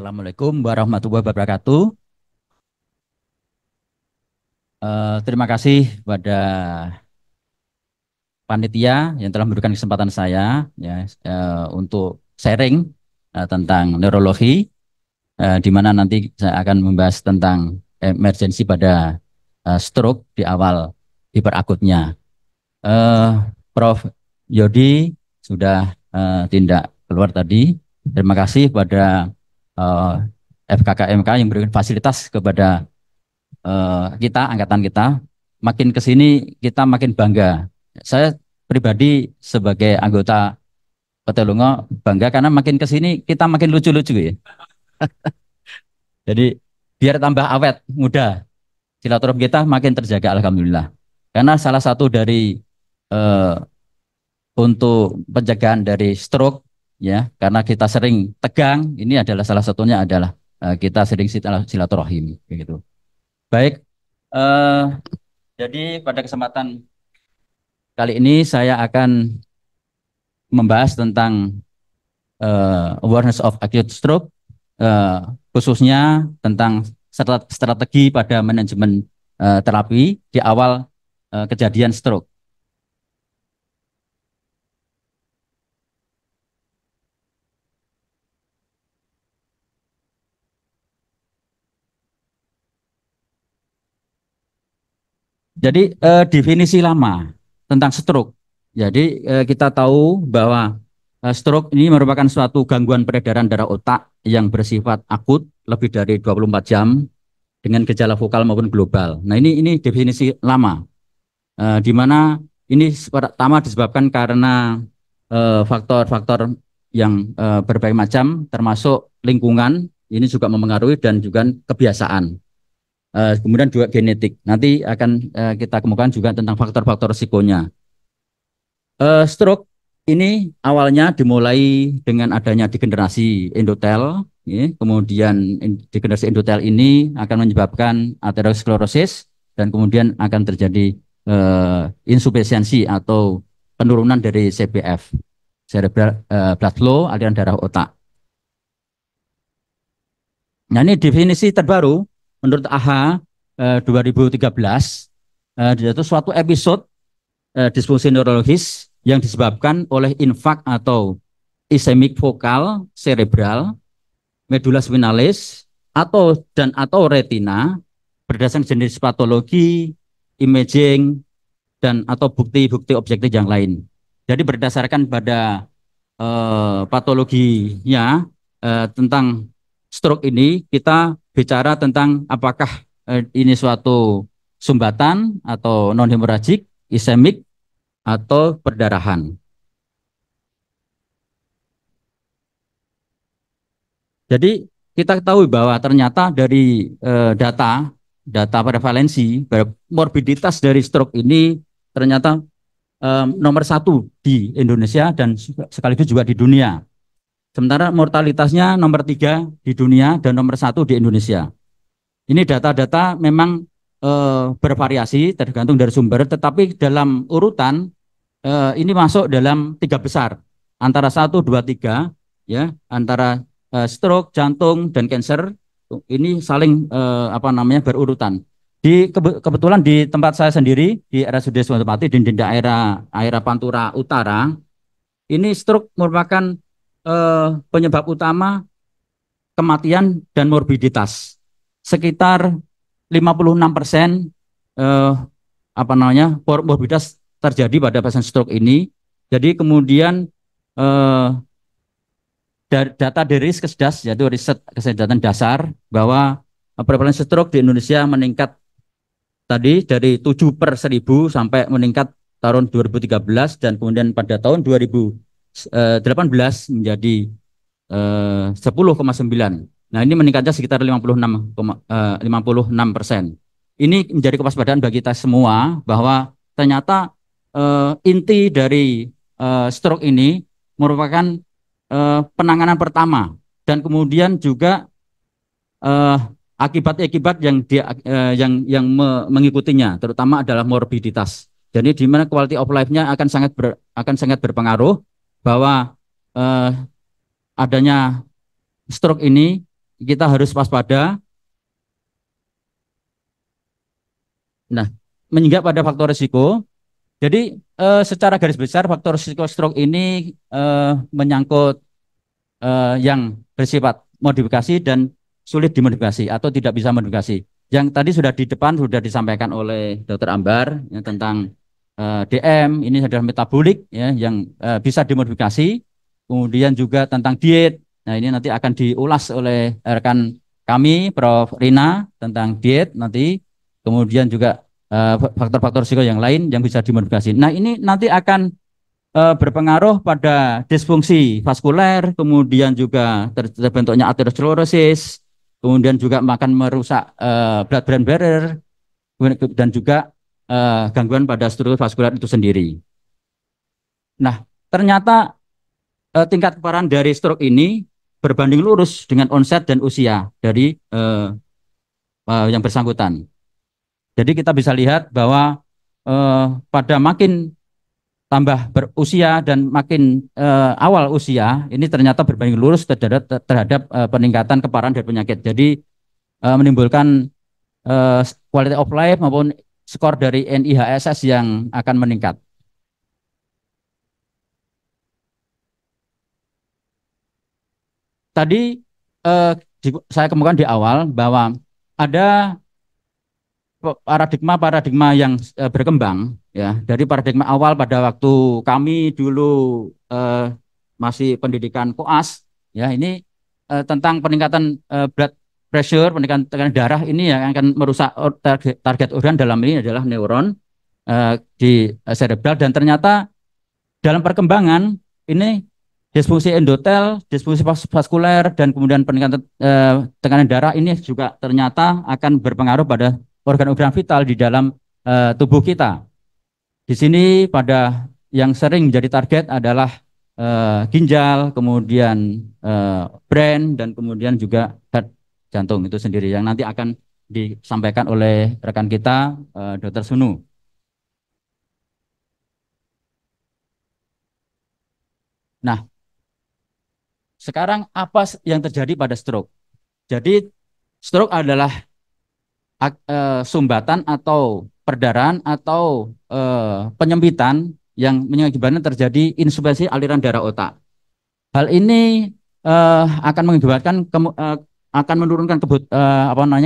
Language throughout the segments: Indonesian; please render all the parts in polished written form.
Assalamualaikum warahmatullahi wabarakatuh. Terima kasih pada panitia yang telah memberikan kesempatan saya ya untuk sharing tentang neurologi, di mana nanti saya akan membahas tentang emergensi pada stroke di awal hiperakutnya. Eh, Prof. Yodi sudah tindak keluar tadi. Terima kasih pada eh, FKKMK yang memberikan fasilitas kepada kita, angkatan kita. Makin ke sini kita makin bangga. Saya pribadi sebagai anggota Petelungo bangga karena makin ke sini kita makin lucu-lucu ya. Jadi biar tambah awet, muda. Silaturahmi kita makin terjaga alhamdulillah. Karena salah satu dari eh, untuk pencegahan dari stroke ya, karena kita sering tegang, ini adalah salah satunya adalah kita sering silaturahim begitu. Baik, eh, jadi pada kesempatan kali ini saya akan membahas tentang awareness of acute stroke, eh, khususnya tentang strategi pada manajemen terapi di awal kejadian stroke. Jadi definisi lama tentang stroke. Jadi kita tahu bahwa stroke ini merupakan suatu gangguan peredaran darah otak yang bersifat akut lebih dari 24 jam dengan gejala vokal maupun global. Nah ini definisi lama, di mana ini pertama disebabkan karena faktor-faktor yang berbagai macam, termasuk lingkungan, ini juga mempengaruhi dan juga kebiasaan. Kemudian juga genetik. Nanti akan kita kemukakan juga tentang faktor-faktor risikonya. Stroke ini awalnya dimulai dengan adanya degenerasi endotel, ya. Kemudian degenerasi endotel ini akan menyebabkan aterosklerosis dan kemudian akan terjadi insufisiensi atau penurunan dari CBF, cerebral blood flow, aliran darah otak. Nah ini definisi terbaru menurut AHA 2013, yaitu suatu episode disfungsi neurologis yang disebabkan oleh infak atau ischemic vokal cerebral, medula spinalis atau retina berdasarkan jenis patologi, imaging dan atau bukti-bukti objektif yang lain. Jadi berdasarkan pada patologinya tentang stroke ini kita bicara tentang apakah ini suatu sumbatan atau non hemoragik, ischemic atau perdarahan. Jadi kita ketahui bahwa ternyata dari data prevalensi morbiditas dari stroke ini ternyata nomor satu di Indonesia dan sekaligus juga di dunia. Sementara mortalitasnya nomor 3 di dunia dan nomor 1 di Indonesia. Ini data-data memang bervariasi tergantung dari sumber, tetapi dalam urutan ini masuk dalam 3 besar, antara 1, 2, 3, ya, antara stroke, jantung, dan cancer ini saling berurutan. Kebetulan di tempat saya sendiri di RSUD Sumatera di daerah Pantura Utara, ini stroke merupakan penyebab utama kematian dan morbiditas. Sekitar 56% morbiditas terjadi pada pasien stroke ini. Jadi kemudian data dari Riskesdas, yaitu riset kesehatan dasar, bahwa prevalensi stroke di Indonesia meningkat tadi dari 7/1000 sampai meningkat tahun 2013 dan kemudian pada tahun 2018 menjadi 10,9. Nah ini meningkatnya sekitar 56%. Ini menjadi kewaspadaan bagi kita semua bahwa ternyata inti dari stroke ini merupakan penanganan pertama dan kemudian juga akibat-akibat yang mengikutinya, terutama adalah morbiditas. Jadi di mana quality of life-nya akan sangat berpengaruh bahwa adanya stroke ini kita harus waspada. Nah, mengingat pada faktor risiko, jadi secara garis besar faktor risiko stroke ini menyangkut yang bersifat modifikasi dan sulit dimodifikasi atau tidak bisa modifikasi. Yang tadi sudah di depan sudah disampaikan oleh Dr. Ambar ya, tentang DM ini adalah metabolik ya yang bisa dimodifikasi. Kemudian juga tentang diet. Nah, ini nanti akan diulas oleh rekan kami Prof. Rina tentang diet nanti. Kemudian juga faktor-faktor risiko yang lain yang bisa dimodifikasi. Nah, ini nanti akan berpengaruh pada disfungsi vaskuler, kemudian juga terbentuknya aterosklerosis, kemudian juga akan merusak blood-brain barrier, dan juga gangguan pada struktur vaskuler itu sendiri. Nah, ternyata tingkat keparahan dari stroke ini berbanding lurus dengan onset dan usia dari yang bersangkutan. Jadi kita bisa lihat bahwa pada makin tambah berusia dan makin awal usia, ini ternyata berbanding lurus terhadap peningkatan keparahan dari penyakit. Jadi menimbulkan quality of life maupun skor dari NIHSS yang akan meningkat. Tadi saya kemukakan di awal bahwa ada paradigma-paradigma yang berkembang ya dari paradigma awal pada waktu kami dulu masih pendidikan koas ya ini tentang peningkatan blood pressure, peningkatan tekanan darah ini yang akan merusak target organ dalam ini adalah neuron di cerebral, dan ternyata dalam perkembangan ini disfungsi endotel, disfungsi vaskuler, dan kemudian peningkatan tekanan darah ini juga ternyata akan berpengaruh pada organ-organ vital di dalam tubuh kita. Di sini pada yang sering menjadi target adalah ginjal, kemudian brain, dan kemudian juga heart, jantung itu sendiri yang nanti akan disampaikan oleh rekan kita, Dr. Sunu. Nah, sekarang apa yang terjadi pada stroke? Jadi stroke adalah sumbatan atau perdarahan atau penyempitan yang mengakibatkan terjadi insuffisiensi aliran darah otak. Hal ini akan mengakibatkan akan menurunkan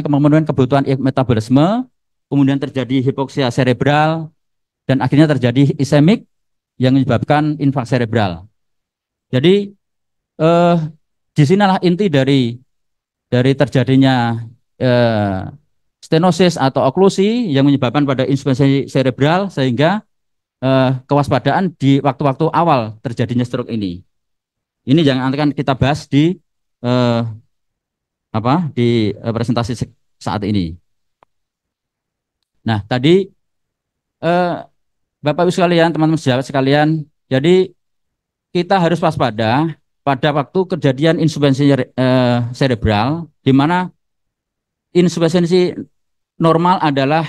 memenuhi kebutuhan metabolisme, kemudian terjadi hipoksia cerebral, dan akhirnya terjadi ischemik yang menyebabkan infarksi cerebral. Jadi di sinilah inti dari terjadinya stenosis atau oklusi yang menyebabkan pada insuffisiensi cerebral, sehingga kewaspadaan di waktu-waktu awal terjadinya stroke ini. Ini yang akan kita bahas di presentasi saat ini. Nah, tadi Bapak Ibu sekalian, teman-teman sejawat sekalian, jadi kita harus waspada pada waktu kejadian insuffisiensi cerebral, di mana insuffisiensi normal adalah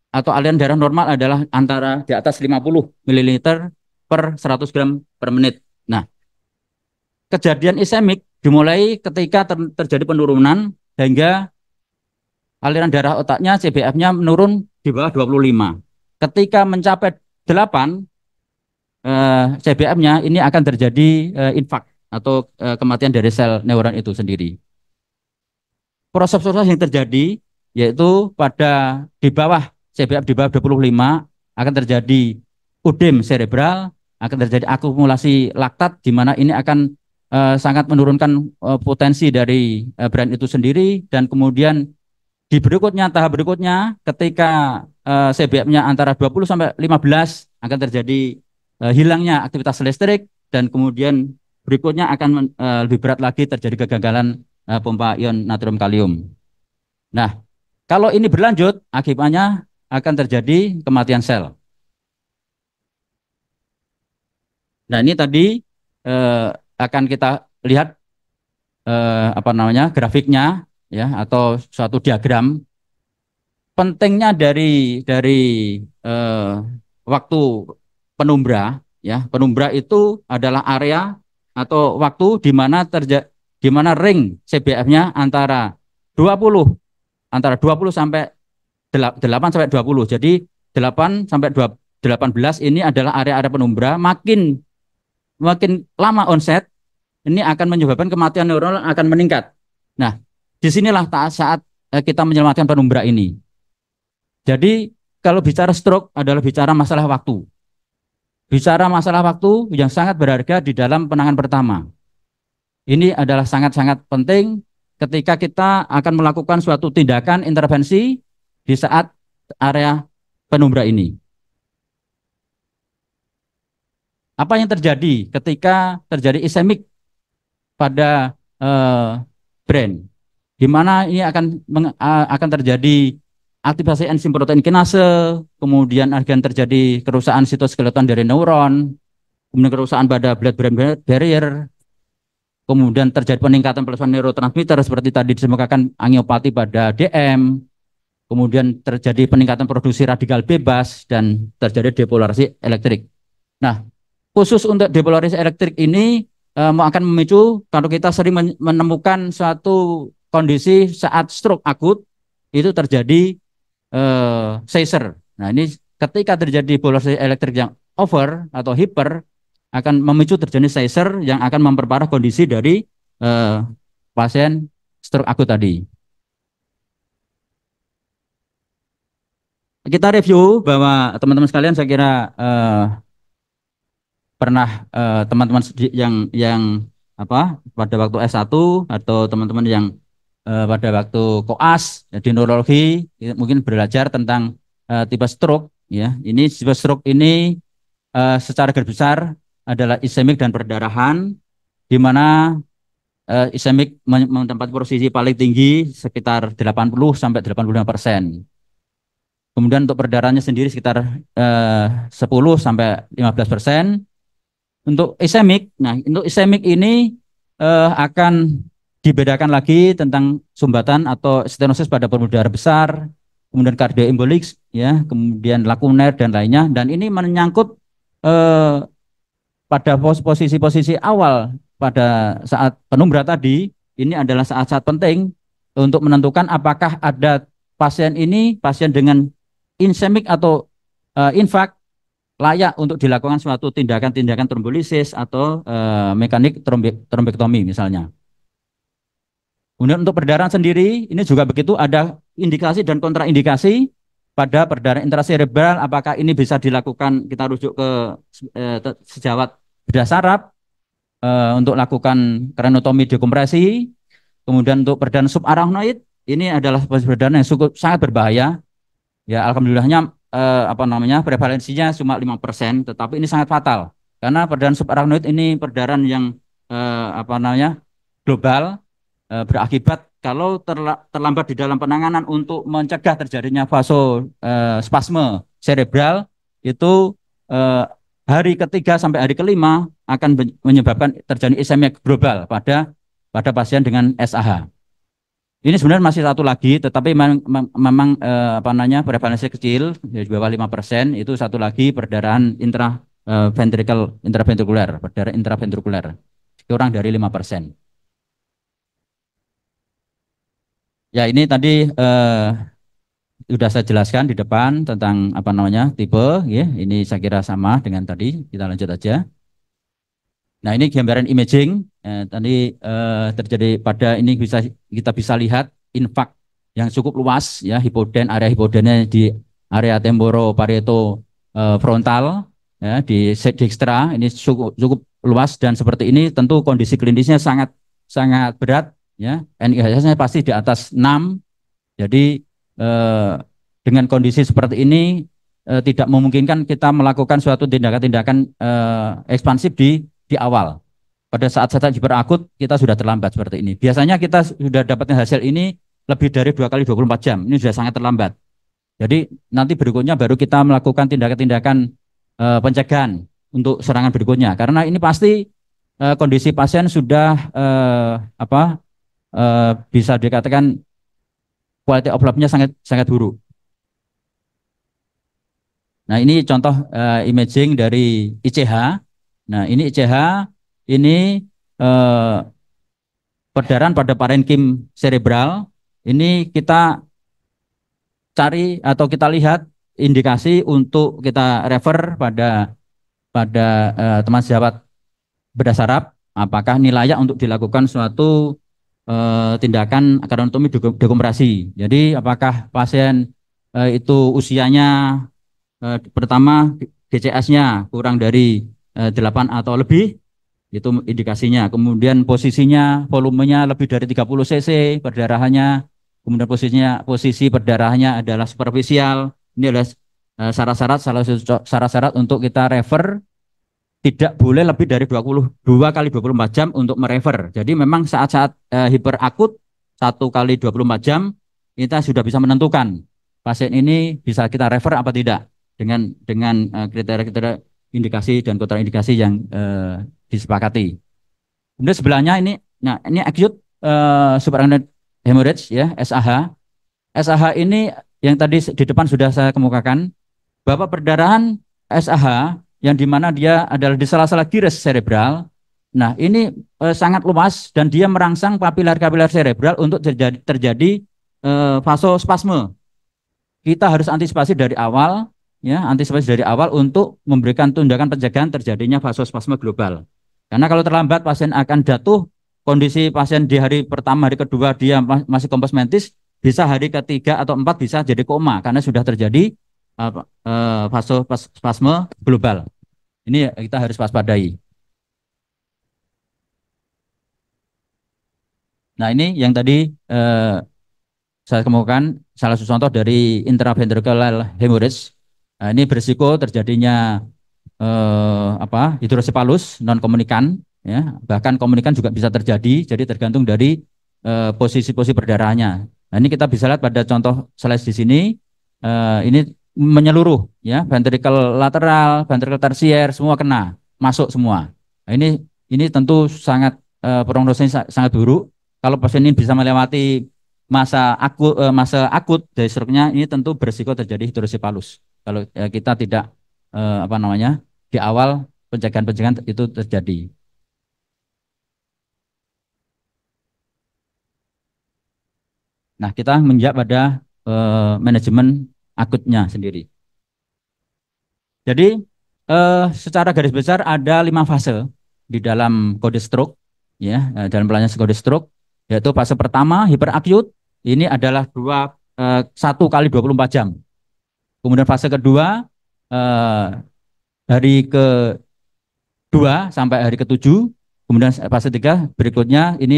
atau aliran darah normal adalah antara di atas 50 ml per 100 gram per menit. Nah, kejadian ischemik dimulai ketika terjadi penurunan hingga aliran darah otaknya CBF-nya menurun di bawah 25. Ketika mencapai 8 CBF-nya ini akan terjadi infark atau kematian dari sel neuron itu sendiri. Proses-proses yang terjadi yaitu pada di bawah CBF di bawah 25 akan terjadi udem cerebral, akan terjadi akumulasi laktat, di mana ini akan sangat menurunkan potensi dari brain itu sendiri, dan kemudian di berikutnya, tahap berikutnya ketika CBF-nya antara 20 sampai 15 akan terjadi hilangnya aktivitas listrik, dan kemudian berikutnya akan lebih berat lagi, terjadi kegagalan pompa ion natrium kalium. Nah, kalau ini berlanjut, akibatnya akan terjadi kematian sel. Nah, ini tadi akan kita lihat grafiknya ya, atau suatu diagram. Pentingnya dari waktu penumbra ya. Penumbra itu adalah area atau waktu di mana di mana ring CBF-nya antara 20 sampai 8 sampai 20. Jadi 8 sampai 18 ini adalah area-area penumbra. Makin makin lama onset, ini akan menyebabkan kematian neuronal akan meningkat. Nah, disinilah saat kita menyelamatkan penumbra ini. Jadi kalau bicara stroke adalah bicara masalah waktu. Bicara masalah waktu yang sangat berharga di dalam penanganan pertama. Ini adalah sangat-sangat penting ketika kita akan melakukan suatu tindakan intervensi di saat area penumbra ini. Apa yang terjadi ketika terjadi ischemic pada brain, di mana ini akan terjadi aktivasi enzim protein kinase, kemudian akan terjadi kerusakan sitoskeleton dari neuron, kemudian kerusakan pada blood-brain barrier, kemudian terjadi peningkatan pelepasan neurotransmitter seperti tadi dikemukakan angiopati pada DM, kemudian terjadi peningkatan produksi radikal bebas dan terjadi depolarisasi elektrik. Nah, khusus untuk depolarisasi elektrik ini akan memicu kalau kita sering menemukan suatu kondisi saat stroke akut itu terjadi seizure. Nah, ini ketika terjadi polarisasi elektrik yang over atau hyper akan memicu terjadi seizure yang akan memperparah kondisi dari pasien stroke akut tadi. Kita review bahwa teman-teman sekalian saya kira pernah teman-teman yang apa pada waktu S1 atau teman-teman yang pada waktu koas di neurologi mungkin belajar tentang tipe stroke ya. Ini tipe stroke ini secara garis besar adalah ischemic dan perdarahan, di mana ischemic menempati posisi paling tinggi sekitar 80 sampai 85%. Kemudian untuk perdarahannya sendiri sekitar 10 sampai 15%. Untuk ischemic, nah untuk ischemic ini akan dibedakan lagi tentang sumbatan atau stenosis pada pembuluh darah besar, kemudian kardioembolik, ya, kemudian lakuner dan lainnya. Dan ini menyangkut pada posisi-posisi awal pada saat penumbra tadi. Ini adalah saat-saat penting untuk menentukan apakah ada pasien dengan ischemic atau infark layak untuk dilakukan suatu tindakan-tindakan trombolisis atau mekanik trombektomi misalnya. Kemudian untuk perdarahan sendiri, ini juga begitu, ada indikasi dan kontraindikasi pada perdarahan intraserebral, apakah ini bisa dilakukan, kita rujuk ke sejawat bedah saraf untuk lakukan kraniotomi dekompresi. Kemudian untuk perdarahan subarachnoid, ini adalah perdarahan yang sangat berbahaya. Ya, alhamdulillahnya prevalensinya cuma 5%, tetapi ini sangat fatal karena perdarahan subarachnoid ini perdarahan yang global, berakibat kalau terlambat di dalam penanganan untuk mencegah terjadinya vasospasme cerebral itu hari ketiga sampai hari kelima akan menyebabkan terjadi ischemia global pada pasien dengan SAH. Ini sebenarnya masih satu lagi, tetapi memang prevalensi kecil, di bawah 5%, itu satu lagi perdarahan intraventrikuler, perdarahan intraventrikuler, kurang dari 5%. Ya, ini tadi sudah saya jelaskan di depan tentang tipe, ya. Ini saya kira sama dengan tadi, kita lanjut aja. Nah, ini gambaran imaging. Tadi terjadi pada ini kita bisa lihat infark yang cukup luas, ya, area hipodennya di area temporoparieto frontal, ya, di dextra ini cukup luas, dan seperti ini tentu kondisi klinisnya sangat berat, ya. NIH-nya pasti di atas 6. Jadi dengan kondisi seperti ini tidak memungkinkan kita melakukan suatu tindakan-tindakan ekspansif di awal. Pada saat-saat hiperakut kita sudah terlambat seperti ini. Biasanya kita sudah dapatkan hasil ini lebih dari 2 kali 24 jam. Ini sudah sangat terlambat. Jadi nanti berikutnya baru kita melakukan tindakan-tindakan pencegahan untuk serangan berikutnya. Karena ini pasti kondisi pasien sudah bisa dikatakan quality of life-nya sangat buruk. Nah, ini contoh imaging dari ICH. Nah, ini ICH, ini perdarahan pada parenkim cerebral ini kita cari atau kita lihat indikasi untuk kita refer pada pada teman sejawat bedah saraf, apakah ini layak untuk dilakukan suatu tindakan karyotomi dekompresi. Jadi apakah pasien itu usianya pertama GCS-nya kurang dari 8 atau lebih, itu indikasinya. Kemudian posisinya, volumenya lebih dari 30 cc perdarahannya. Kemudian posisi perdarahannya adalah superficial. Ini adalah syarat-syarat salah satu syarat-syarat untuk kita refer. Tidak boleh lebih dari 22 kali 24 jam untuk merefer. Jadi memang saat-saat hiperakut 1 kali 24 jam kita sudah bisa menentukan pasien ini bisa kita refer apa tidak dengan kriteria-kriteria indikasi dan kontraindikasi yang disepakati. Kemudian sebelahnya ini, nah ini acute subarachnoid hemorrhage ya, SAH. SAH ini yang tadi di depan sudah saya kemukakan bahwa perdarahan SAH yang dimana dia adalah di sela-sela gires cerebral. Nah ini sangat luas dan dia merangsang kapiler-kapiler cerebral untuk terjadi vasospasme. Kita harus antisipasi dari awal, ya, antisipasi dari awal untuk memberikan tindakan pencegahan terjadinya vasospasme global. Karena kalau terlambat pasien akan jatuh, kondisi pasien di hari pertama, hari kedua dia masih kompos mentis, bisa hari ketiga atau empat bisa jadi koma karena sudah terjadi vasospasme global. Ini kita harus waspadai. Nah ini yang tadi saya kemukakan salah satu contoh dari intraventricular hemorrhage. Nah, ini berisiko terjadinya hidrosepalus non komunikan, ya, bahkan komunikan juga bisa terjadi. Jadi tergantung dari posisi-posisi perdarahannya. Nah ini kita bisa lihat pada contoh slide di sini. Ini menyeluruh, ya, ventricle lateral, ventricle tersier, semua kena, masuk semua. Nah, ini tentu sangat prognosisnya sangat buruk. Kalau pasien ini bisa melewati masa akut dari stroke-nya, ini tentu berisiko terjadi hidrosepalus. Kalau kita tidak di awal pencegahan itu terjadi. Nah, kita menjawab pada manajemen akutnya sendiri. Jadi secara garis besar ada 5 fase di dalam kode stroke, ya, dalam pelayanan kode stroke, yaitu fase pertama hiperakut, ini adalah 1 kali 24 jam. Kemudian fase kedua hari ke-2 sampai hari ke-7. Kemudian fase 3 berikutnya ini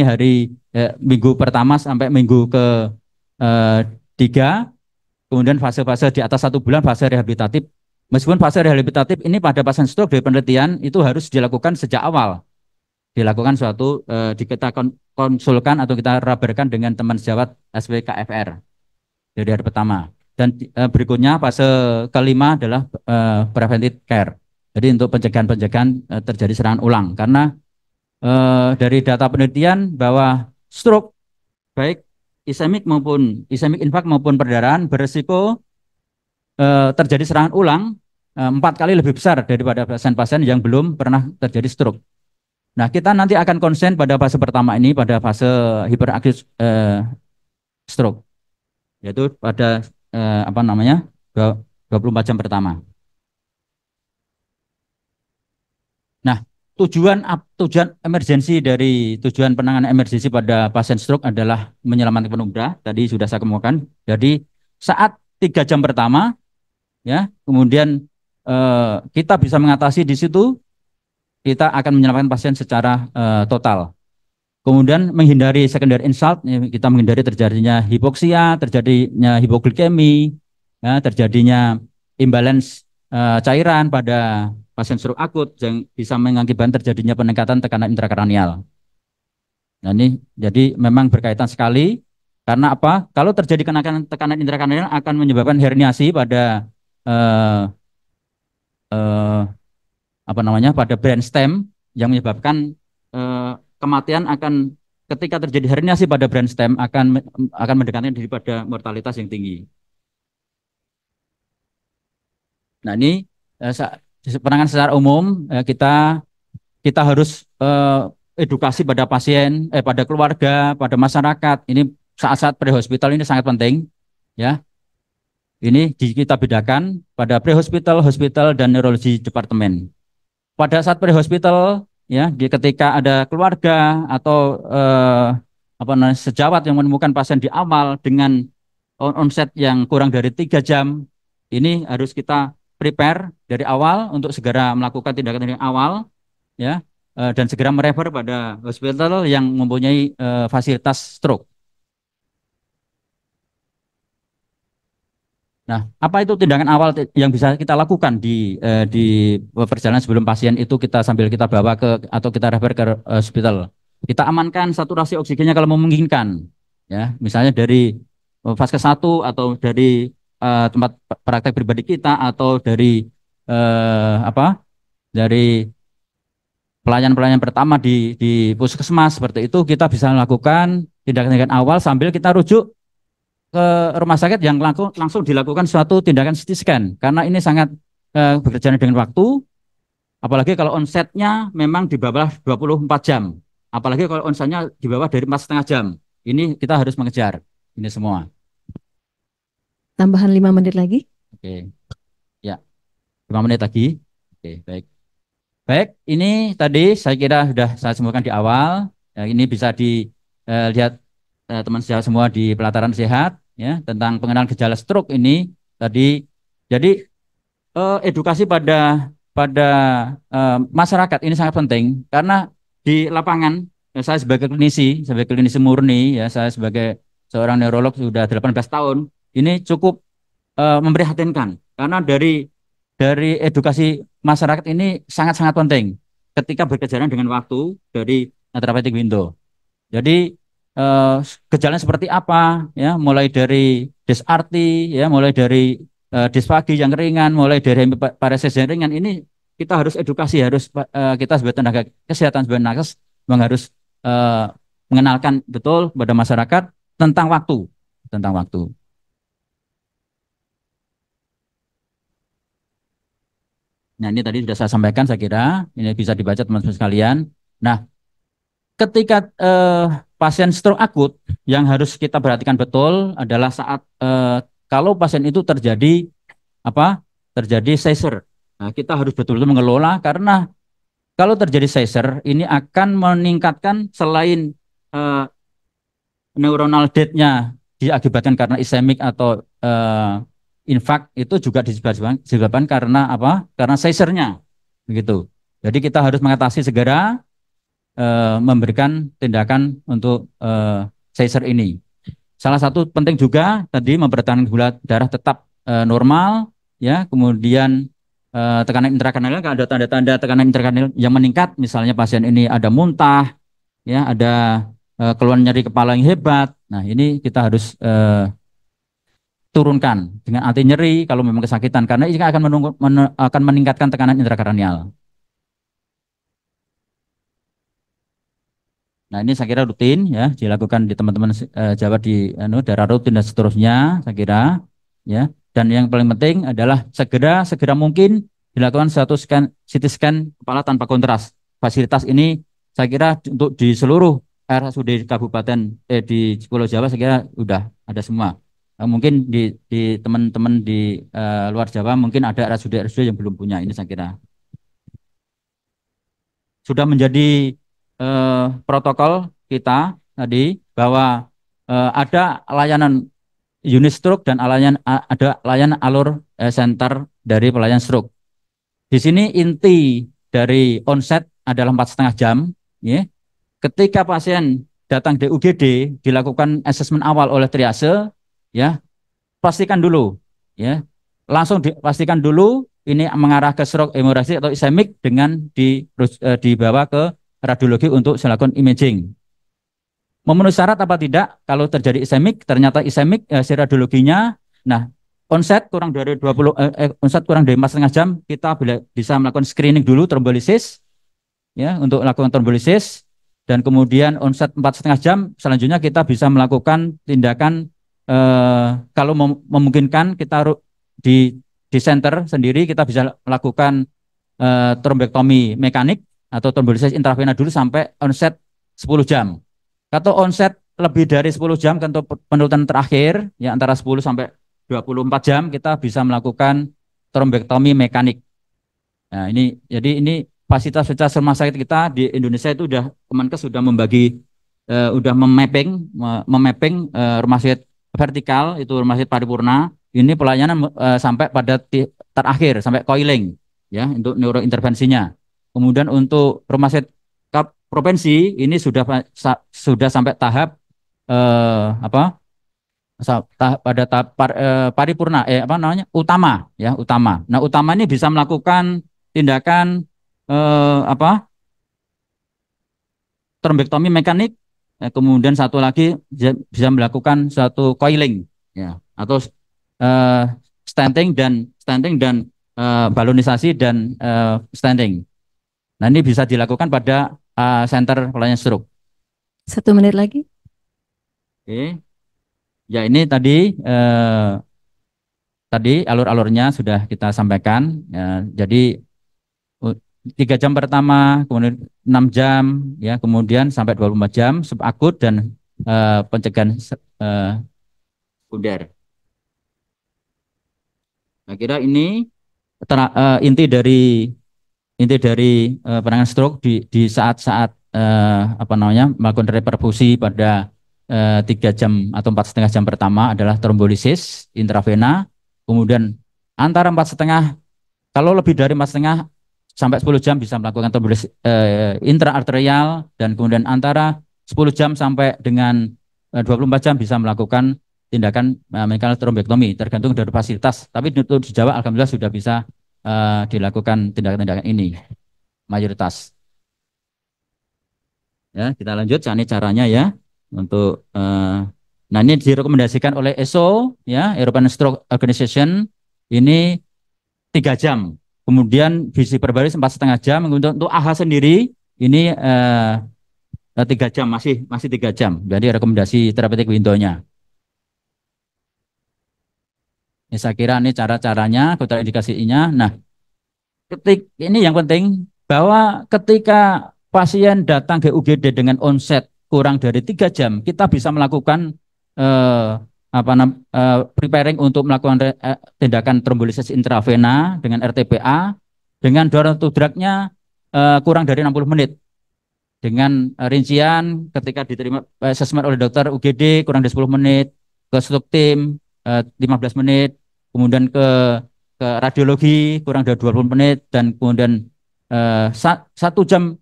minggu pertama sampai minggu ke-3. Kemudian fase-fase di atas 1 bulan fase rehabilitatif. Meskipun fase rehabilitatif ini pada pasien stroke dari penelitian itu harus dilakukan sejak awal. Dilakukan kita konsulkan atau kita rabarkan dengan teman sejawat SPKFR dari hari pertama. Dan berikutnya fase kelima adalah preventive care. Jadi untuk pencegahan terjadi serangan ulang. Karena dari data penelitian bahwa stroke baik ischemic infark maupun perdarahan berisiko terjadi serangan ulang 4 kali lebih besar daripada pasien-pasien yang belum pernah terjadi stroke. Nah, kita nanti akan konsen pada fase pertama ini, pada fase hiperakut stroke, yaitu pada 24 jam pertama. Nah, tujuan emergensi dari tujuan penanganan emergensi pada pasien stroke adalah menyelamatkan penumbra. Tadi sudah saya kemukakan. Jadi saat 3 jam pertama, ya, kemudian kita bisa mengatasi di situ, kita akan menyelamatkan pasien secara total. Kemudian menghindari secondary insult, kita menghindari terjadinya hipoksia, terjadinya hipoglikemi, ya, terjadinya imbalance cairan pada pasien stroke akut yang bisa mengakibatkan terjadinya peningkatan tekanan intrakranial. Nah ini jadi memang berkaitan sekali karena apa? Kalau terjadi tekanan intrakranial akan menyebabkan herniasi pada pada brainstem yang menyebabkan kematian ketika terjadi herniasi pada brainstem akan mendekatkan diri pada mortalitas yang tinggi. Nah ini penanganan secara umum kita harus edukasi pada pasien, pada keluarga, pada masyarakat. Ini saat-saat pre-hospital ini sangat penting, ya. Ini kita bedakan pada pre-hospital, hospital, dan neurologi departemen. Pada saat pre-hospital, ya, ketika ada keluarga atau apa namanya, sejawat yang menemukan pasien di awal dengan onset yang kurang dari 3 jam, ini harus kita prepare dari awal untuk segera melakukan tindakan yang awal, ya, dan segera merefer pada hospital yang mempunyai fasilitas stroke. Nah, apa itu tindakan awal yang bisa kita lakukan di perjalanan sebelum pasien itu kita sambil kita bawa ke atau kita refer ke hospital. Kita amankan saturasi oksigennya kalau memungkinkan, ya, misalnya dari vaskes 1 atau dari tempat praktek pribadi kita atau dari apa? Dari pelayan-pelayan pertama di puskesmas seperti itu kita bisa melakukan tindakan-tindakan awal sambil kita rujuk ke rumah sakit yang langsung dilakukan suatu tindakan CT scan karena ini sangat berjalan dengan waktu, apalagi kalau onsetnya memang di bawah 24 jam, apalagi kalau onsetnya di bawah dari 4,5 jam, ini kita harus mengejar ini semua. Tambahan 5 menit lagi. Oke, ya, 5 menit lagi. Oke, baik. Baik, ini tadi saya kira sudah saya sebutkan di awal. Ya, ini bisa dilihat teman sejawat semua di pelataran sehat, ya, tentang pengenalan gejala stroke ini tadi. Jadi edukasi pada masyarakat ini sangat penting karena di lapangan, ya, saya sebagai klinisi murni, ya, saya sebagai seorang neurolog sudah 18 tahun, ini cukup memprihatinkan karena dari edukasi masyarakat ini sangat-sangat penting ketika berkejaran dengan waktu dari therapeutic window. Jadi eh, gejala seperti apa, ya, mulai dari dysarthria, ya, mulai dari disfagi yang ringan, mulai dari paresis yang ringan, ini kita harus edukasi, harus kita sebagai tenaga kesehatan, sebagai nakes memang harus eh, mengenalkan betul pada masyarakat tentang waktu. Nah, ini tadi sudah saya sampaikan, saya kira ini bisa dibaca teman-teman sekalian. Nah, ketika pasien stroke akut, yang harus kita perhatikan betul adalah saat kalau pasien itu terjadi apa? Terjadi seizure. Nah, kita harus betul-betul mengelola karena kalau terjadi seizure ini akan meningkatkan selain eh, neuronal death-nya diakibatkan karena ischemic atau infark, itu juga disebabkan karena apa? Karena seizure-nya, begitu. Jadi kita harus mengatasi segera, memberikan tindakan untuk seizure ini. Salah satu penting juga tadi mempertahankan gula darah tetap normal, ya. Kemudian tekanan intrakranial, kalau ada tanda-tanda tekanan intrakranial yang meningkat, misalnya pasien ini ada muntah, ya, ada keluhan nyeri kepala yang hebat. Nah, ini kita harus turunkan dengan anti nyeri kalau memang kesakitan, karena ini akan akan meningkatkan tekanan intrakranial. Nah, ini saya kira rutin, ya, dilakukan di teman-teman Jawa di daerah rutin dan seterusnya, saya kira, ya. Dan yang paling penting adalah segera mungkin dilakukan satu CT scan kepala tanpa kontras. Fasilitas ini saya kira untuk di seluruh RSUD Kabupaten di Pulau Jawa saya kira sudah ada semua. Mungkin di teman-teman di luar Jawa mungkin ada RSUD yang belum punya, ini saya kira sudah menjadi protokol kita tadi bahwa ada layanan unit stroke dan ada layanan alur center dari pelayanan stroke. Di sini inti dari onset adalah 4,5 jam. Ya. Ketika pasien datang di UGD dilakukan asesmen awal oleh triase, ya, pastikan dulu, ya, langsung dipastikan dulu ini mengarah ke stroke hemoragik atau ischemic dengan dibawa ke radiologi untuk dilakukan imaging. Memenuhi syarat apa tidak? Kalau terjadi ischemic, ternyata ischemic hasil radiologinya, nah, onset kurang dari 4,5 jam, kita bisa melakukan screening dulu trombolysis, ya, untuk melakukan trombolysis, dan kemudian onset 4,5 jam, selanjutnya kita bisa melakukan tindakan kalau memungkinkan kita di center sendiri kita bisa melakukan trombektomi mekanik, atau trombolisis intravena dulu sampai onset 10 jam. Kalau onset lebih dari 10 jam untuk penurunan terakhir ya antara 10 sampai 24 jam kita bisa melakukan trombektomi mekanik. Nah, ini jadi ini fasilitas rumah sakit kita di Indonesia itu udah Kemenkes sudah membagi udah memapping rumah sakit vertikal itu rumah sakit paripurna ini pelayanan sampai pada terakhir sampai coiling ya untuk neurointervensinya. Kemudian untuk rumah sakit provinsi ini sudah sampai tahap apa pada tahap paripurna apa namanya utama ya utama. Nah utama ini bisa melakukan tindakan apa trombektomi mekanik, kemudian satu lagi bisa melakukan suatu coiling ya atau eh, stenting dan balonisasi dan stenting. Nah ini bisa dilakukan pada center pelayanan stroke. 1 menit lagi. Oke. Ya ini tadi alur-alurnya sudah kita sampaikan. Ya, jadi 3 jam pertama, kemudian 6 jam, ya, kemudian sampai 24 jam subakut dan pencegahan sekunder. Nah, kira ini inti dari penanganan stroke di saat-saat apa namanya melakukan reperfusi pada 3 jam atau 4,5 jam pertama adalah trombolisis intravena, kemudian antara 4,5 kalau lebih dari 4,5 sampai 10 jam bisa melakukan trombolisis intraarterial dan kemudian antara 10 jam sampai dengan 24 jam bisa melakukan tindakan mekanikal trombektomi tergantung dari fasilitas. Tapi untuk di Jawa alhamdulillah sudah bisa dilakukan tindakan-tindakan ini mayoritas. Ya, kita lanjut ini caranya ya untuk nah ini direkomendasikan oleh ESO ya European Stroke Organization ini 3 jam. Kemudian visi berbaris 4,5 jam. Untuk AHA sendiri ini 3 jam masih 3 jam. Jadi rekomendasi terapeutik window-nya. Ini saya kira ini cara-caranya, kontraindikasinya. Nah, ini yang penting bahwa ketika pasien datang ke UGD dengan onset kurang dari 3 jam, kita bisa melakukan preparing untuk melakukan tindakan trombolisis intravena dengan RTPA dengan donor to drug-nya kurang dari 60 menit. Dengan rincian ketika diterima assessment oleh dokter UGD kurang dari 10 menit, ke stroke team 15 menit, kemudian ke radiologi kurang dari 20 menit dan kemudian 1 jam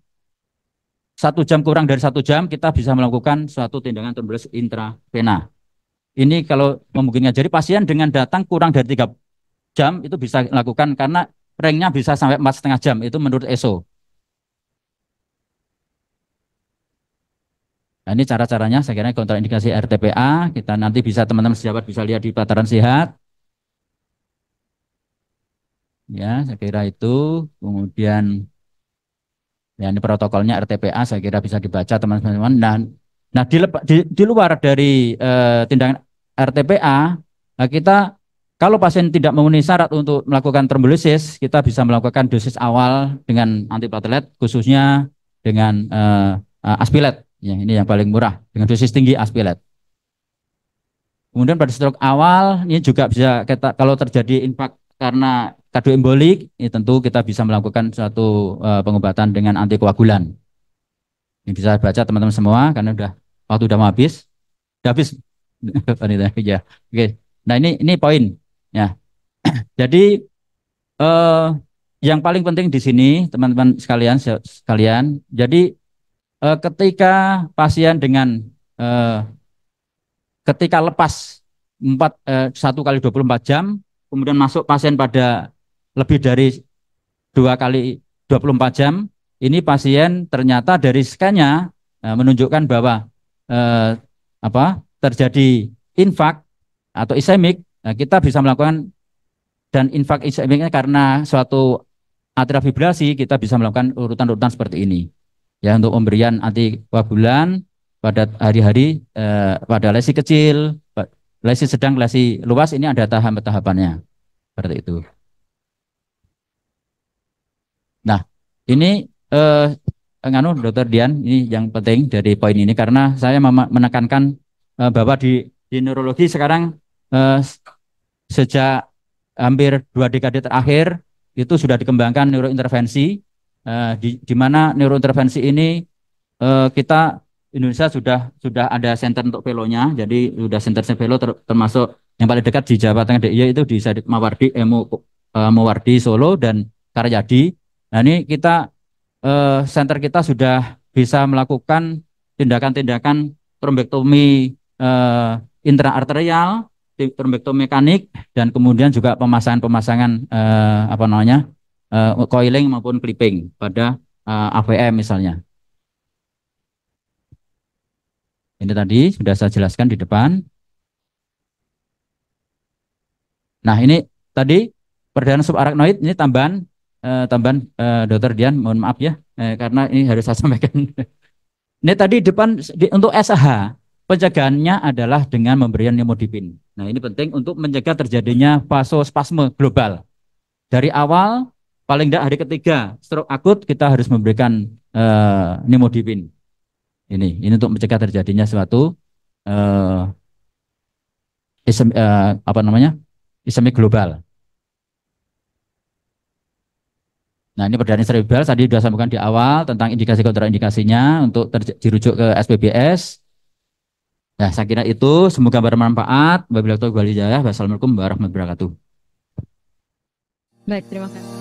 kurang dari 1 jam kita bisa melakukan suatu tindakan trombolisis intravena. Ini kalau memungkinkan jadi pasien dengan datang kurang dari 3 jam itu bisa lakukan karena ranknya bisa sampai 4,5 jam itu menurut ESO. Nah, ini cara-caranya saya kira kontraindikasi RTPA kita nanti bisa teman-teman sejawat bisa lihat di Pataran Sehat. Ya, saya kira itu kemudian ya ini protokolnya RTPA saya kira bisa dibaca teman-teman. Nah di luar dari tindakan RTPA kita kalau pasien tidak memenuhi syarat untuk melakukan trombolisis kita bisa melakukan dosis awal dengan antiplatelet khususnya dengan aspilet ya ini yang paling murah dengan dosis tinggi aspilet. Kemudian pada stroke awal ini juga bisa kita kalau terjadi infak karena kardioembolik ini tentu kita bisa melakukan suatu pengobatan dengan antikoagulan. Ini bisa baca teman-teman semua karena waktu udah mau habis. Udah habis. Ya. Oke. Nah, ini poin ya. Jadi yang paling penting di sini teman-teman sekalian, jadi ketika pasien dengan ketika lepas 1 kali 24 jam kemudian masuk pasien pada lebih dari 2 kali 24 jam ini pasien ternyata dari scan-nya menunjukkan bahwa terjadi infak atau ischemik kita bisa melakukan dan infak ischemiknya karena suatu atrial fibrillasi kita bisa melakukan urutan-urutan seperti ini ya untuk pemberian antikoagulan pada hari-hari pada lesi kecil, lesi sedang, lesi luas ini ada tahapan-tahapannya seperti itu. Nah, ini eh nganu Dokter Dian, ini yang penting dari poin ini karena saya menekankan bahwa di neurologi sekarang eh, sejak hampir 2 dekade terakhir itu sudah dikembangkan neurointervensi, di mana neurointervensi ini kita Indonesia sudah ada center untuk velonya, jadi sudah center velo termasuk yang paling dekat di Jawa Tengah DIY itu di Sadit Mawardi, Mawardi Solo dan Karyadi. Nah ini center kita sudah bisa melakukan tindakan-tindakan trombektomi eh, intraarterial, trombektomi mekanik, dan kemudian juga pemasangan-pemasangan apa namanya coiling maupun clipping pada AVM misalnya. Ini tadi sudah saya jelaskan di depan. Nah, ini tadi perdana subarachnoid ini tambahan Dokter Dian, mohon maaf ya, karena ini harus saya sampaikan. Ini tadi depan untuk SAH pencegahannya adalah dengan memberikan nimodipin. Nah, ini penting untuk mencegah terjadinya vasospasme global. Dari awal paling tidak hari ketiga stroke akut kita harus memberikan nimodipin. Ini untuk mencegah terjadinya suatu eh, apa namanya ischemik global. Nah, ini perdana cerebral tadi sudah sampaikan di awal tentang indikasi kontraindikasinya untuk dirujuk ke SPBS. Nah, saya kira itu semoga bermanfaat. Wabillahi taufiq wal hidayah. Wassalamualaikum warahmatullahi wabarakatuh. Baik, terima kasih.